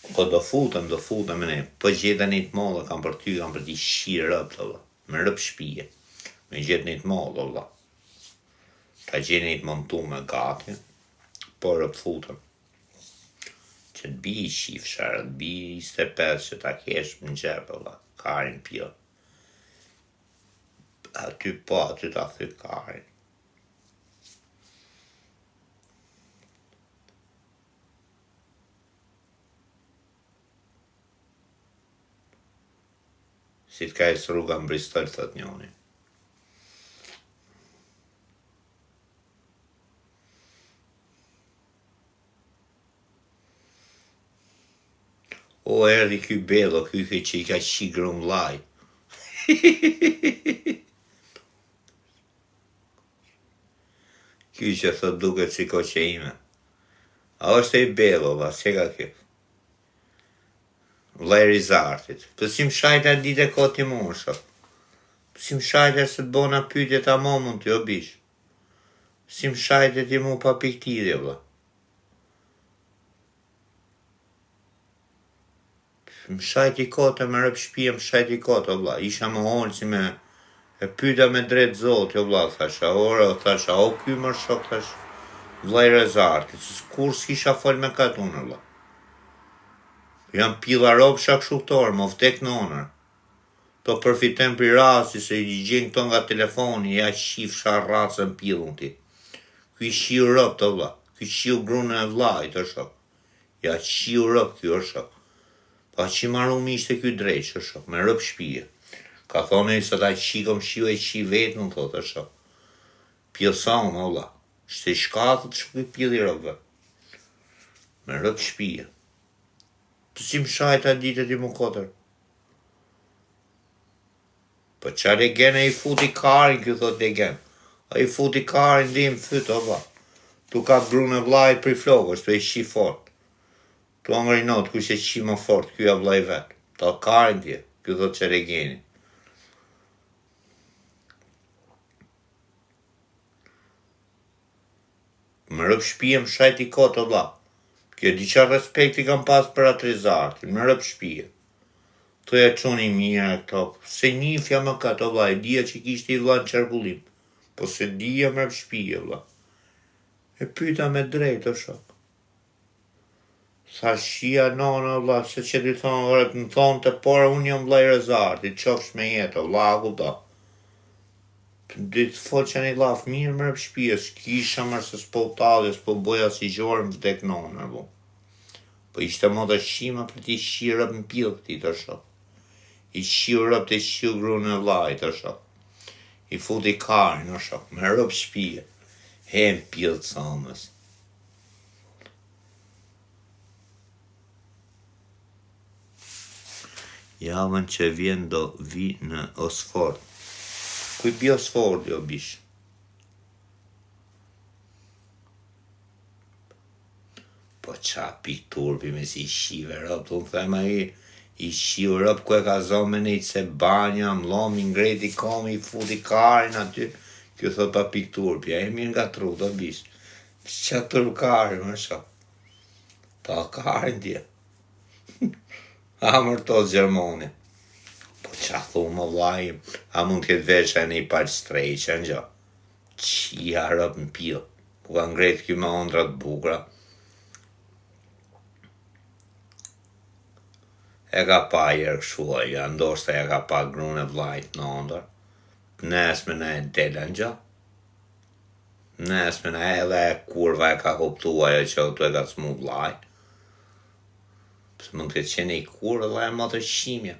Po do futem e ne. Po gjetën një të mollë, kam për t'i shirë rëp të vëlla. Me rëp shpije. Me gjetë një të mollë, vëlla. Ta gjeni një të montume gati, po rëp futem. Që t'bi i shifshar, t'bi 25 që ta kesh në gjepë, vëlla. Karin pjo. Aty po, aty ta thy karin. Si t'ka e rruga në Bristol, thot njoni. O, erdi ky Bello, ky që i ka qi grum laj. Ky që thot duket si koqe ime. A është e Bello, va, se ka kjo? Vlaj Rizartit. Po si më shajta dite koti mosha. Po si më shajta se të bona pytje ta momën të jo bish. Si më shajta ti mu pa piktidje, vla. Më shajti kote me rëp shpia, më shajti kote, vla. Isha më holë si me... E pyta me drejt zot, jo vla, thasha, thasha, o ky më shok, thash, Vlaj Rizartit. Kur s'kisha fol me katë unë, vla. Jam pila ropë shakshuktorë, më vdek në onër. To përfitem për rasti, se i gjenë këto nga telefoni, ja shifsha racën pilën ti. Ky shiu ropë të vla, ky shiu grunë e vlaj të shok. Ja shiu ropë kjo shok. Pa që maru mi ishte ky drejtë, shok, me rëpë shpije. Ka thone i sa ta shikom shiu e qi vetë, në thotë, shok. Pjëson, o vla, shte shkatët shkuj pili ropëve. Me rëpë shpije. Të si më shajta ditët i më kotër. Po qa legen e i futi karin, kjo thot legen. A i futi karin dhe i më fyt, o vla. Tu ka grunë e vlajt për i flokës, tu e shi fort. Tu angrinot, ku se qi më fort, kjo a vlaj vetë. Ta karin tje, kjo thot që legeni. Më rëp shpije më shajt i kotë, o vla. Kjo diqa respekti kam pas për atë Rizartin, më rëp shpije. Të e qoni mire këto, se njifja më këto, vla, e dhja që kishtë i vla në qërgullim, po se dhja më rëp shpije, vla. E pyta me drejt, o shok. Tha shia nona, vla, se që ti thonë, më thonë të porë, unë jam Vlaj Rizartit, qofsh me jetë, vla, ku da. Ditë fol që një laf mirë më rëp shpije, s'kisha mërë se s'po talje, s'po boja si gjorë më vdek nona, vla. Po ishte më të shima për ti shirëp në pilë këti të shok. I shirëp të shiu grunë e vlaj të shok. I futi karin të shok, me rëp shpije. He në pilë të samës. Javën që vjen do vi në Osford. Kuj bi Osford jo bish? Po qa pikturpi me si shive rëp, të më thema i shiu rëp ku e ka zonë me nejtë se banja, mlomi ngreti komi, i futi karin aty, kjo thot pa pikturpi, a e mirë nga tru, do bish. Qa tërë karin, më shok. Ta karin tje. Amër to Gjermoni. Po qa thu më vlajim, a mund t'ket vesha e një palë strejqe, në gjo. Qia rëp në pilë, ku ka ngret kjo me ondrat bukra. E ka pa jerë këshua, ja ndoshta e ka pa grunë e vlajt në ondër. Nesme në e dela në gjo. Nesme në edhe e kurva e ka kuptua e që tu e ka smu vlajt. Pëse mund të qene i kurva dhe e më të shimja.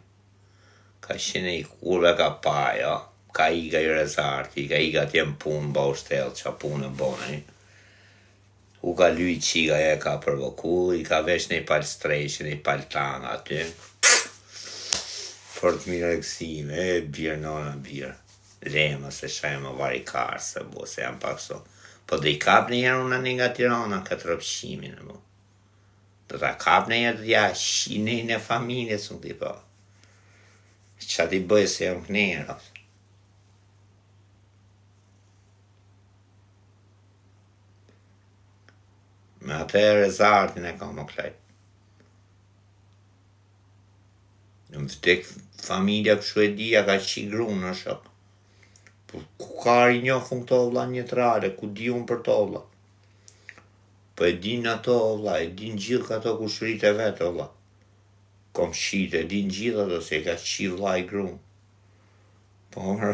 Ka qene i kurva ka pa, jo. Ka i ka i Rizarti, ka i ka t'jem punë ba ushtel, qa punë e bonën. U ka luj qiga e ka përvoku, i ka vesh një palë strejshë, një palë tanga aty. Fort mire kësime, e birë nona birë. Lema se shajma vari karë, se bo, se jam pak so. Po dhe i kap një herë unë nga Tirana, këtë rëpshimin e bo. Do ta kap një herë dhja shini në familje, së në t'i po. Qa t'i bëj se jam kënjera. Me atë e Rizartin e ka më klejt. Në vdek familja kështu e dija ka qi grunë në shok. Po ku ka rinjofun këto vlla njëtrare, ku di unë për to vlla. Po e din ato vlla, e din gjithë ato kushërit e vetë vlla. Komshit e din gjithë ato se ka qi vllai grunë. Po më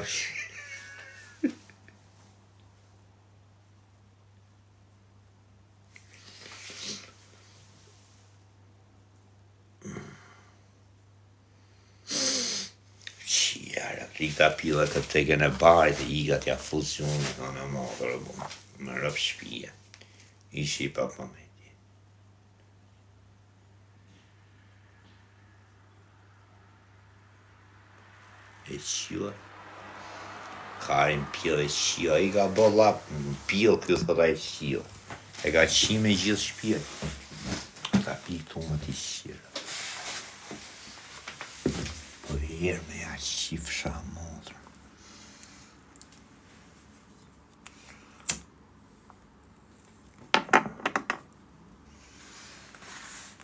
Rikta pila të teken e barit e iga t'ja fuzion në modrë, më rëpë shpia. Ishi pa pëmetje. E qila. Karin pila e qila, i ka bolla pila këtë thot e qila. E ka qi me gjithë shpia. Ka pikë tu më t'i qira. Po herë me ja qifësha modrë.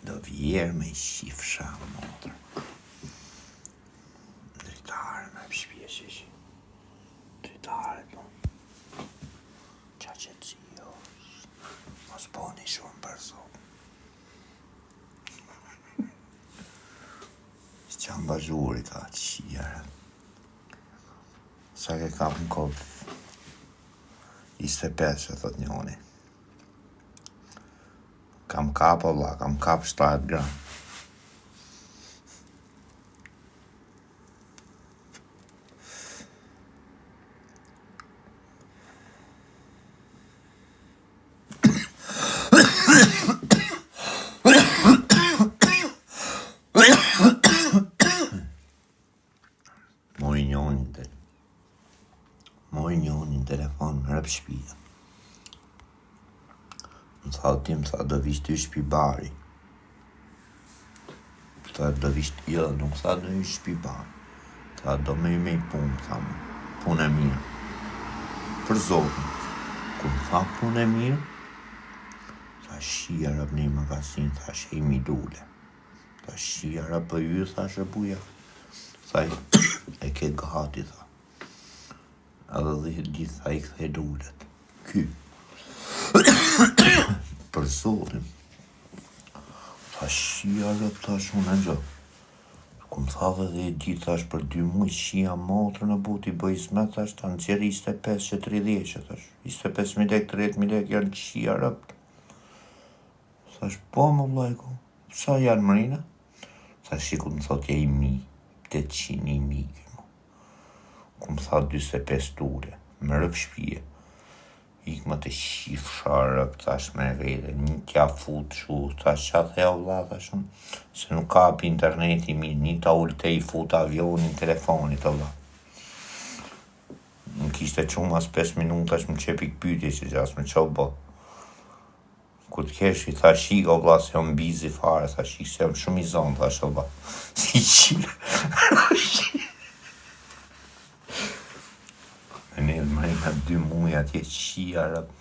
Do vjerë me qifësha modrë. Dritare me shpje që që. Dritare do. Qa që të jo. Mos boni shumë për zotë. Qanë bazhuri ka qijere. Sa ke kam në kodë 25 që thot njoni. Kam kap o vla, kam kap 7 gram. Moj njonin telefon më rëpë shpia. Më tha tim, tha do vish ty shpi bari. Tha do vish, jo, nuk tha do vish shpi bari. Tha do me i punë, tha më, punë e mirë. Për zotën, ku më tha punë e mirë, tha shia rëpë një magasin, tha shë i mi dule. Tha shia rëpë ju, tha shë buja. Tha e ke gati, tha. Edhe dhe tha i këthe dullet. Ky. Për zotin. Tha shia rëpë, tha shumë në gjë. Kum tha dhe di thash për 2 muj shia motrë në but i bëj smet, thash ta në qërë 25 që 30 që thash. 25.000 lek, 30.000 lek janë shia rëpë. Thash po më vlajko, sa janë mërina? Thash shiku më thot ja i mi, 800.000. Kum tha 25 ture, më rëpë shpije. Ik më të shifësha rëpë, thash me vete, një tja fut shu, thash qa the o vla, thash se nuk ka për interneti mirë, një ta ullë te i fut avionin, telefonit o vla. Më kishte qumë as 5 minuta, më qepi këpytje që gjas me qo bo. Kur të kesh i thash i o vla se jam bizi fare, thash i se jam shumë i zonë, thash o vla. Si qire. Ne mëri me 2 muj atje qia rëpë.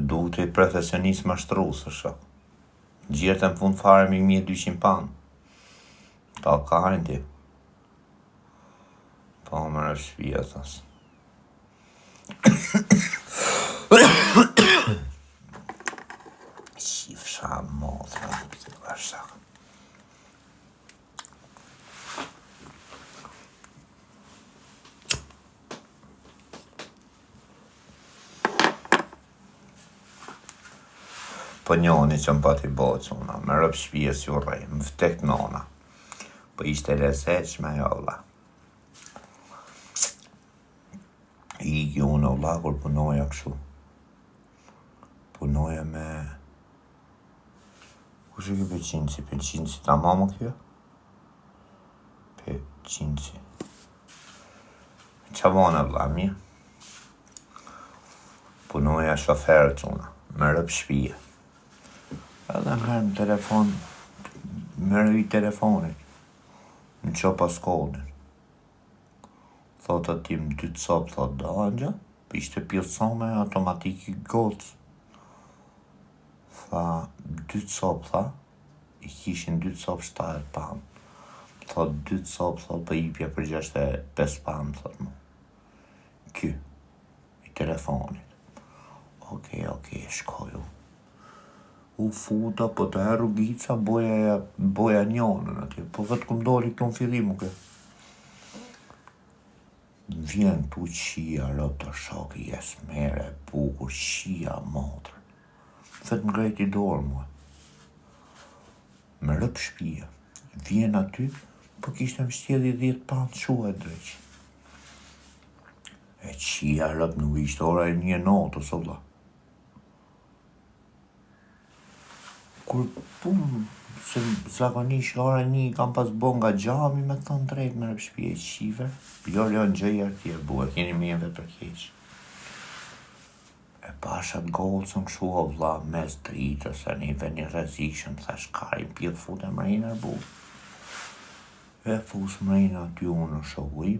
Duke të i profesionist mashtrusë, shok. Gjirët e në fund fare me 1200 pound. Ta karin ti. Po më rëpë shpia, thas. Qifësha modhë, të vërshak. Po njoni që më pati boqë una, me rëpë shpije si u rej, më vtek nona. Po ishte lezeqme jo vla. Igi unë o vla kur punoja këshu. Punoja me... Kush e kjo për qinci? Për qinci ta mama kjo? Për qinci. Qa vona vla mirë? Punoja shoferë që una, me rëpë shpije. Edhe merë në telefon, merë i telefonit, në që pas kodin. Thot atim 2 copë, thot da në për ishte pilsome automatik i gocë. Tha, 2 copë, tha, I kishin 2 copë 70 pound. Thot 2 copë, thot për ipja për 65 pound, thot mu. Ky, i telefonit. Okej, shkoju. U futa, po të e rrugica, boja njonën atje. Po vetë këm doli këtu në fillimu ke. Vjen tu qia, rëp të shoki, jes mere, bukur, qia, motrë. Vetë ngrejti dorë mua. Me rëp shpia. Vjen aty, po kishte më shtjeli 10 pound shua e dreqë. E qia rëp nuk ishte ora e 1 notës, o vlla. Kur se zakonisht ora 1 kam pas bo nga gjami me thënë drejt me rëp shpia e qive. Jo leon gjëja tjerë bua, keni me jenë vetë keq. E pashat golcën këshu o vlla mes dritës, e një veni rrezikshëm, thash kari pjellë fute mrejnë e bu. E fus mrejnë aty unë në shokuj,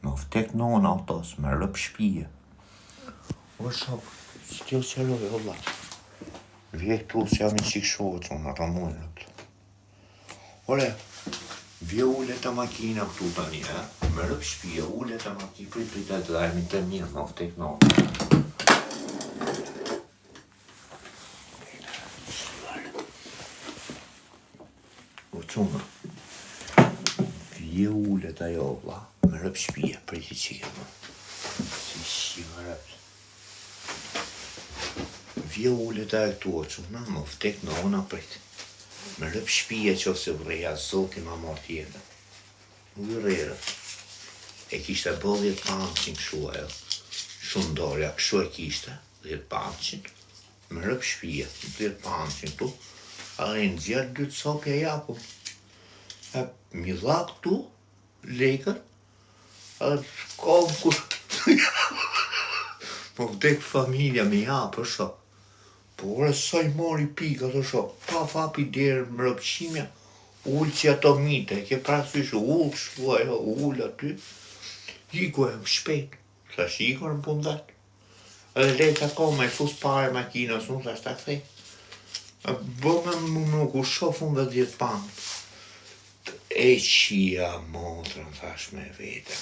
me vtek nona autos, me rëp shpije. O shok, si t'jo qëroj, o vlla. Vje këtu si jam i qik shohët, unë në ramujnë në këtu. Ore, vje ule të makina këtu tani, me rëp shpije, ule të makina, prit e të dajmi të mirë, me vtek nona. Quna, vje ullet ajo vlla, me rëp shpia, priti qike më. Si shqiva rëp. Vje ullet ajo këtu o quna, më vtek në ona prit. Me rëp shpia që ose vreja, zoti ma mort jetën. Nuk i rejrë. E kishte bë 10 pancin këshu ajo. Shumë dorja, këshu e kishte, 10 pancin. Me rëp shpia, 10 pancin këtu. A e në zjarë 2 copja japu. E mi dha këtu, lekër, e kom kur... Po vdek familja me japë, o shok. Po ore sa i mori pikat, o shok. Pa fapi derë më rëpqimja, ullë që ato mite, ke prasysh ullë, shku ajo, ullë aty. Iku e më shpet, thash iku në punë vetë. Edhe lejtë ako me fus pare makinës, unë thash ta kthej. Bo me më nuk u shof unë dhe 10 pound. E qia motrën, thash me vete.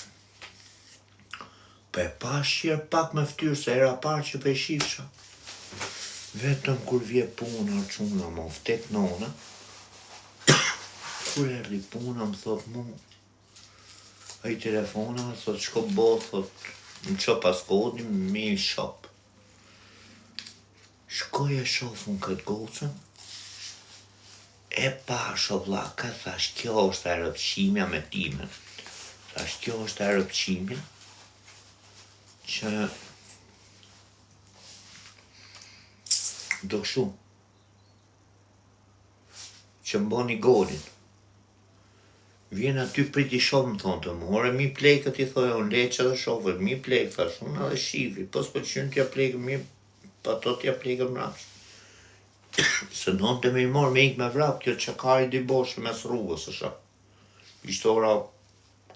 Pe pash qërë pak me ftyrë, se era parë që pe shifësha. Vetëm kur vje puna, quna, më vtek nona, kur erdi puna, më thot mu, a i telefona, thot shko bo, thot, më qo pas kodin, me i shop. Shkoj e shofun këtë gocën, e pash o vlla, ka thash, kjo është e rëpqimja me timen. Thash, kjo është e rëpqimja, që do këshu, që mboni golin. Vjen aty priti shof më thonë të mu, ore mi plekët i thoi, unë leqë dhe shofët, mi plekë, thash, unë edhe shifi, pos për qënë t'ja plekë mi, pa to t'ja plekë mrapsh. Se non të me i morë me ik me vrap, kjo qakari dy boshë mes rrugës, është. Ishtë ora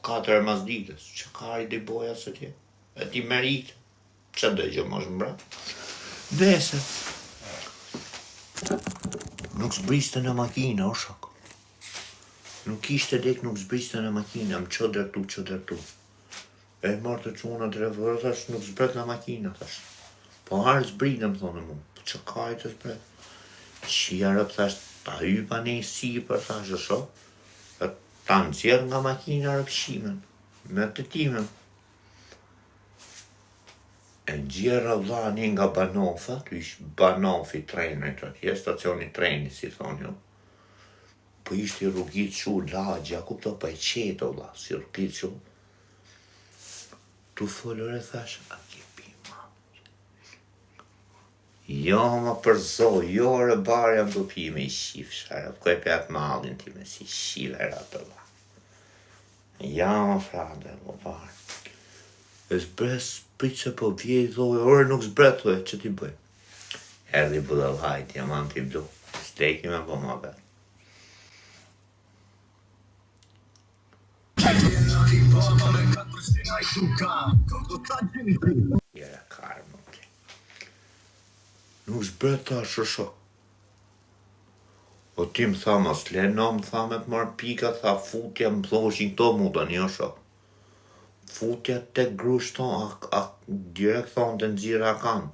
4 mas ditës, qakari dy boja së tje. E ti merit, që dhe gjë mosh më vrap. Dese, nuk zbriste në makina, o shok. Nuk ishte dek, nuk zbriste në makina, më që dërtu. E marrë të quna të revërë, thash, nuk zbret në makina, thash. Po harë zbritë, më thonë mu, qakari të zbret. Qia rëp, thash, ta hypa ne i si për, thash, o shok. Ta nëzjerë nga makina rëpshimen, me të timen. E nxjerë vlla një nga Banofa, të ishë Banofi trenit atje, stacioni trenit, si thonë jo. Po ishte i rrugit që lagja, kupto pa i qeto vlla, si rrugit që. Tu folore thash, a kepi ma. Jo ma përzo, jo rë barë jam të pime i shifësha, ko e pjat malin ti me si shive rato vlla. Ja ma frate, po barë. E zbres, prit se po vjej, dhoj, ore nuk zbret, dhoj, që ti bëj? Erdi budal hajt, jaman t'i blu, steki me po ma bet. Jera karë, më të. Nuk zbret ta shosho. O ti më tha, mas leno, më tha me të marrë pika, tha futja, më thoshin këto mu të një sho. Futja të grusht tonë, direkt thonë të nëzira kanë.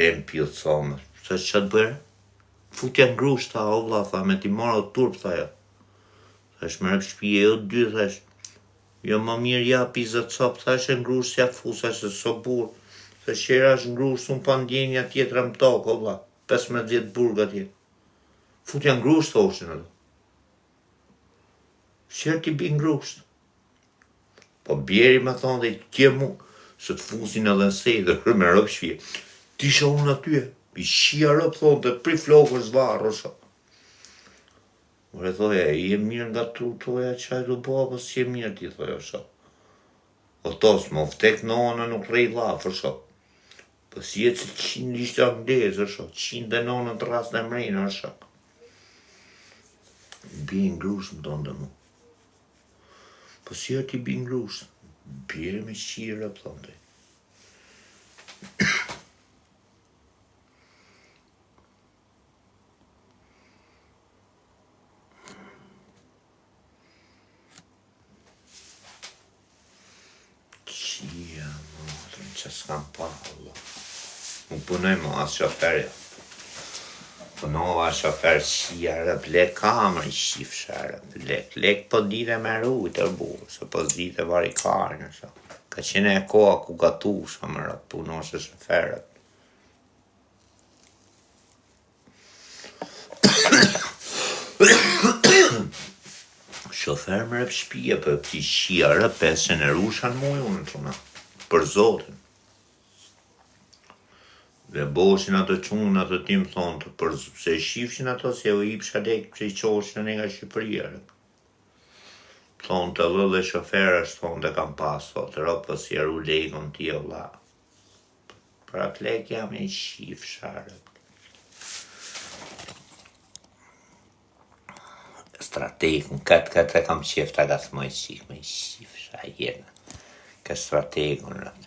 E më pjëtë thonë, se që të bërë? Futja në grusht, tha, o vla, tha, me ti marrë o turp, tha jo. Thash, më rëpë shpije, o dy, thash, jo më mirë ja pizët cop, thash, e në grusht, ja fu, thash, se so burë. Thash, qera është në grusht, unë pa ndjenja tjetëra më tokë, o vla, 15 burga tjetë. Futja në grusht, thoshin ato. Qërë ti bi në grusht? Po bjeri me thonë dhe tje mu, se të fusin edhe në sejtë, me rëpë shpije. Ti shë unë atyje, i shia rëpë thonë të pri flokër zvarë, o shë. Ure thoja, i e mirë nga tu, thoja, qaj du bo, po si e mirë ti, thoja, o shë. O tos, më vtek në onë nuk rej lafë, o shë. Po si e që 100 ishte anglezë, o shë, 100 dhe në onë të ras në mrejnë, o shë. Bi në grusht, më tonë dhe mu. Po si e ti bi në grusht? Bjerë me qire, për thonë dhe. Qia, motërën, që s'kam pa, Allah. Më punoj më asë shoferja. Punova shofer qia rëp, lek kamër i shif shërët, lek po dite me rujtë bu, se po s'dite varikarë në shë. Ka qene e koha ku gatu shë më rëp, punoshe shoferët. Shofer më rëp shpije, për ti qia rëp, 500 rushan mu ju në quna, për zotin. Dhe boshin ato qunë, ato ti më thonë, për se shifshin ato, se u ipsha lek që i qoshin në nga Shqipëria. Thonë të dhe dhe shoferës, thonë dhe kam pas, thotë, rëpë si eru lekon ti o la. Për atë lek jam e shifsha rëpë. Strategën, këtë e kam qefta gas më i shifsha jenë. Këtë strategën rëpë.